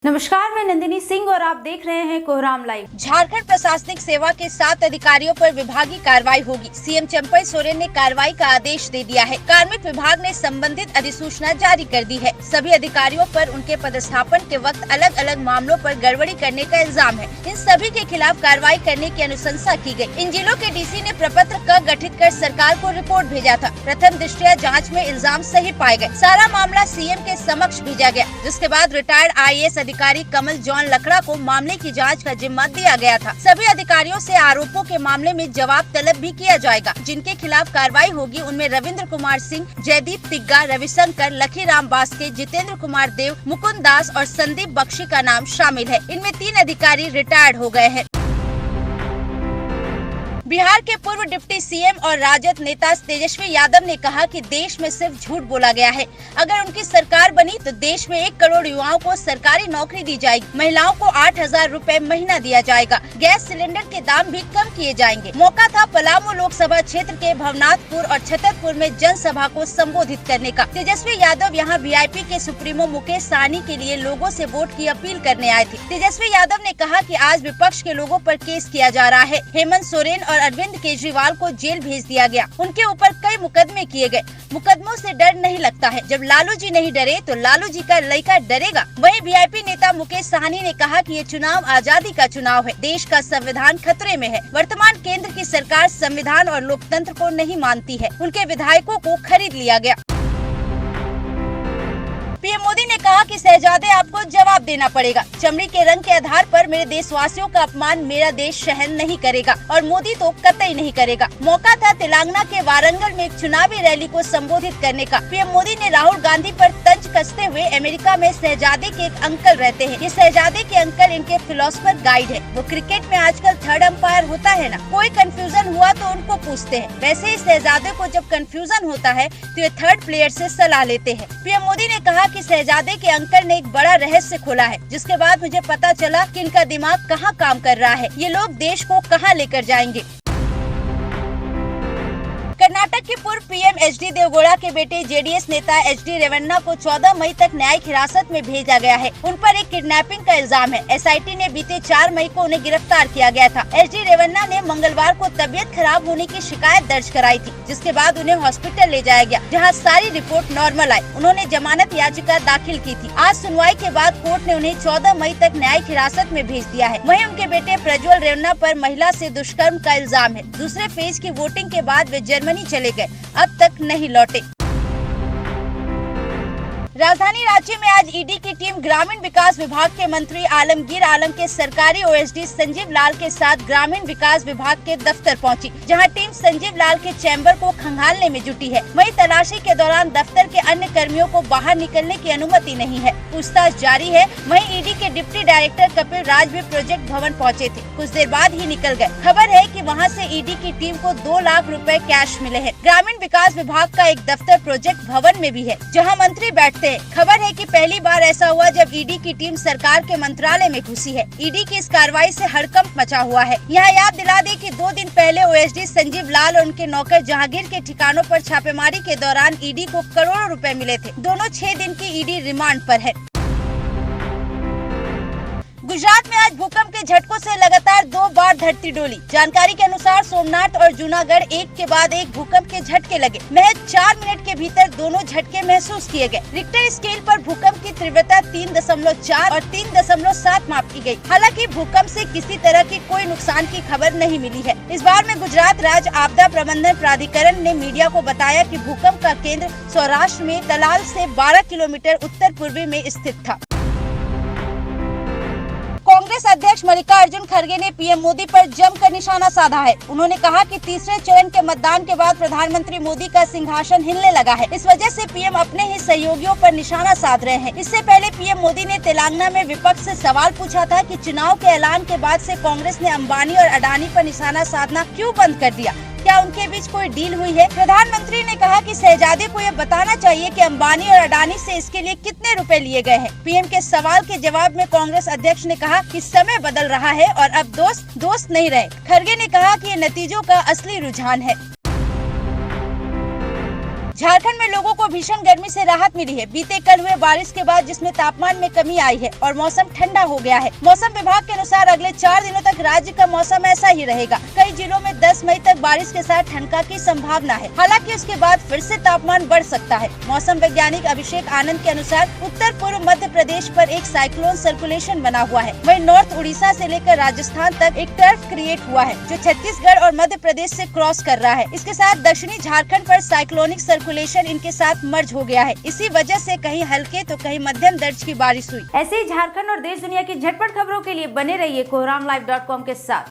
नमस्कार, मैं नंदिनी सिंह और आप देख रहे हैं कोहराम लाइव। झारखंड प्रशासनिक सेवा के 7 अधिकारियों पर विभागीय कार्रवाई होगी। सीएम चंपई सोरेन ने कार्रवाई का आदेश दे दिया है। कार्मिक विभाग ने संबंधित अधिसूचना जारी कर दी है। सभी अधिकारियों पर उनके पदस्थापन के वक्त अलग अलग मामलों पर गड़बड़ी करने का इल्जाम है। इन सभी के खिलाफ कार्रवाई करने की अनुशंसा की गयी। इन जिलों के डीसी ने प्रपत्र का गठित कर सरकार को रिपोर्ट भेजा था। प्रथम दृष्टया जाँच में इल्जाम सही पाए गए। सारा मामला सीएम के समक्ष भेजा गया, जिसके बाद रिटायर्ड IAS अधिकारी कमल जॉन लकड़ा को मामले की जांच का जिम्मा दिया गया था। सभी अधिकारियों से आरोपों के मामले में जवाब तलब भी किया जाएगा। जिनके खिलाफ कार्रवाई होगी उनमें रविंद्र कुमार सिंह, जयदीप तिग्गा, रविशंकर, लखीराम बास्के, जितेंद्र कुमार देव, मुकुंद दास और संदीप बख्शी का नाम शामिल है। इनमें 3 अधिकारी रिटायर्ड हो गए हैं। बिहार के पूर्व डिप्टी सीएम और राजद नेता तेजस्वी यादव ने कहा कि देश में सिर्फ झूठ बोला गया है। अगर उनकी सरकार बनी तो देश में 1 करोड़ युवाओं को सरकारी नौकरी दी जाएगी। महिलाओं को 8,000 रुपए महीना दिया जाएगा। गैस सिलेंडर के दाम भी कम किए जाएंगे। मौका था पलामू लोकसभा क्षेत्र के भवनाथपुर और छतरपुर में जनसभा को संबोधित करने का। तेजस्वी यादव यहाँ VIP के सुप्रीमो मुकेश सहनी के लिए लोगों से वोट की अपील करने आए थे। तेजस्वी यादव ने कहा कि आज विपक्ष के लोगों पर केस किया जा रहा है। हेमंत सोरेन और अरविंद केजरीवाल को जेल भेज दिया गया। उनके ऊपर कई मुकदमे किए गए। मुकदमों से डर नहीं लगता है। जब लालू जी नहीं डरे तो लालू जी का लड़का डरेगा। वहीं VIP नेता मुकेश सहनी ने कहा कि ये चुनाव आजादी का चुनाव है। देश का संविधान खतरे में है। वर्तमान केंद्र की सरकार संविधान और लोकतंत्र को नहीं मानती है। उनके विधायकों को खरीद लिया गया। पीएम मोदी ने कहा कि शहजादे आपको जवाब देना पड़ेगा। चमड़ी के रंग के आधार पर मेरे देशवासियों का अपमान मेरा देश सहन नहीं करेगा और मोदी तो कतई नहीं करेगा। मौका था तेलंगाना के वारंगल में एक चुनावी रैली को संबोधित करने का। पीएम मोदी ने राहुल गांधी पर तंज कसते हुए अमेरिका में शहजादे के एक अंकल रहते हैं। ये शहजादे के अंकल इनके फिलोसफर गाइड है। वो क्रिकेट में आजकल 3rd अंपायर होता है ना, कोई कंफ्यूजन हुआ तो उनको पूछते हैं। वैसे ही शहजादे को जब कंफ्यूजन होता है तो ये 3rd प्लेयर से सलाह लेते हैं। पीएम मोदी ने कहा कि शहजादे के अंकल ने एक बड़ा रहस्य खोला है, जिसके बाद मुझे पता चला कि इनका दिमाग कहाँ काम कर रहा है। ये लोग देश को कहाँ लेकर जाएंगे। कर्नाटक के पूर्व PM HD देवगौड़ा के बेटे JDS नेता HD रेवन्ना को 14 मई तक न्यायिक हिरासत में भेजा गया है। उन पर एक किडनैपिंग का इल्जाम है। SIT ने बीते 4 मई को उन्हें गिरफ्तार किया गया था। HD रेवन्ना ने मंगलवार को तबियत खराब होने की शिकायत दर्ज कराई थी, जिसके बाद उन्हें हॉस्पिटल ले जाया गया, जहां सारी रिपोर्ट नॉर्मल आई। उन्होंने जमानत याचिका दाखिल की थी। आज सुनवाई के बाद कोर्ट ने उन्हें 14 मई तक न्यायिक हिरासत में भेज दिया है। वहीं उनके बेटे प्रज्वल रेवन्ना पर महिला से दुष्कर्म का इल्जाम है। दूसरे फेज की वोटिंग के बाद वे जर्मनी चले गए, अब तक नहीं लौटे। राजधानी रांची में आज ED की टीम ग्रामीण विकास विभाग के मंत्री आलमगीर आलम के सरकारी OSD संजीव लाल के साथ ग्रामीण विकास विभाग के दफ्तर पहुंची, जहां टीम संजीव लाल के चैम्बर को खंगालने में जुटी है। वहीं तलाशी के दौरान दफ्तर के अन्य कर्मियों को बाहर निकलने की अनुमति नहीं है। पूछताछ जारी है। वहीं ED के डिप्टी डायरेक्टर कपिल राज भी प्रोजेक्ट भवन पहुँचे थे, कुछ देर बाद ही निकल गए। खबर है कि वहाँ से ED की टीम को 2 लाख रुपए कैश मिले हैं। ग्रामीण विकास विभाग का एक दफ्तर प्रोजेक्ट भवन में भी है, जहाँ मंत्री बैठते हैं। खबर है कि पहली बार ऐसा हुआ जब ED की टीम सरकार के मंत्रालय में घुसी है। ED की इस कार्रवाई से हड़कंप मचा हुआ है। यहाँ याद दिला दें कि 2 दिन पहले OSD संजीव लाल और उनके नौकर जहांगीर के ठिकानों पर छापेमारी के दौरान ED को करोड़ों रुपए मिले थे। दोनों 6 दिन की ED रिमांड पर है। गुजरात में आज भूकंप के झटकों से लगातार 2 बार धरती डोली। जानकारी के अनुसार सोमनाथ और जूनागढ़ एक के बाद एक भूकंप के झटके लगे। महज 4 मिनट के भीतर दोनों झटके महसूस किए गए। रिक्टर स्केल पर भूकंप की तीव्रता 3.4 और 3.7 मापी गई। हालांकि भूकंप से किसी तरह की कोई नुकसान की खबर नहीं मिली है। इस बार में गुजरात राज्य आपदा प्रबंधन प्राधिकरण ने मीडिया को बताया कि भूकंप का केंद्र सौराष्ट्र में तलाल से 12 किलोमीटर उत्तर पूर्वी में स्थित था। कांग्रेस अध्यक्ष मल्लिकार्जुन खड़गे ने PM मोदी पर जमकर निशाना साधा है। उन्होंने कहा कि तीसरे चरण के मतदान के बाद प्रधानमंत्री मोदी का सिंहासन हिलने लगा है। इस वजह से PM अपने ही सहयोगियों पर निशाना साध रहे हैं। इससे पहले PM मोदी ने तेलंगाना में विपक्ष से सवाल पूछा था कि चुनाव के ऐलान के बाद से कांग्रेस ने अंबानी और अडानी पर निशाना साधना क्यों बंद कर दिया। क्या उनके बीच कोई डील हुई है? प्रधानमंत्री ने कहा कि शहजादे को यह बताना चाहिए कि अंबानी और अडानी से इसके लिए कितने रुपए लिए गए हैं। PM के सवाल के जवाब में कांग्रेस अध्यक्ष ने कहा कि समय बदल रहा है और अब दोस्त नहीं रहे। खड़गे ने कहा कि ये नतीजों का असली रुझान है। झारखंड में लोगों को भीषण गर्मी से राहत मिली है। बीते कल हुए बारिश के बाद जिसमें तापमान में कमी आई है और मौसम ठंडा हो गया है। मौसम विभाग के अनुसार अगले 4 दिनों तक राज्य का मौसम ऐसा ही रहेगा। कई जिलों में 10 मई तक बारिश के साथ ठंडा की संभावना है। हालांकि उसके बाद फिर से तापमान बढ़ सकता है। मौसम वैज्ञानिक अभिषेक आनंद के अनुसार उत्तर पूर्व मध्य प्रदेश पर एक साइक्लोन सर्कुलेशन बना हुआ है। वहीं नॉर्थ उड़ीसा से लेकर राजस्थान तक एक टर्फ क्रिएट हुआ है जो छत्तीसगढ़ और मध्य प्रदेश से क्रॉस कर रहा है। इसके साथ दक्षिणी झारखंड पर साइक्लोनिक सर्कुलेशन इनके साथ मर्ज हो गया है। इसी वजह से कहीं हल्के तो कहीं मध्यम दर्ज की बारिश हुई। ऐसे ही झारखंड और देश दुनिया की झटपट खबरों के लिए बने रहिए कोहरामलाइव.com के साथ।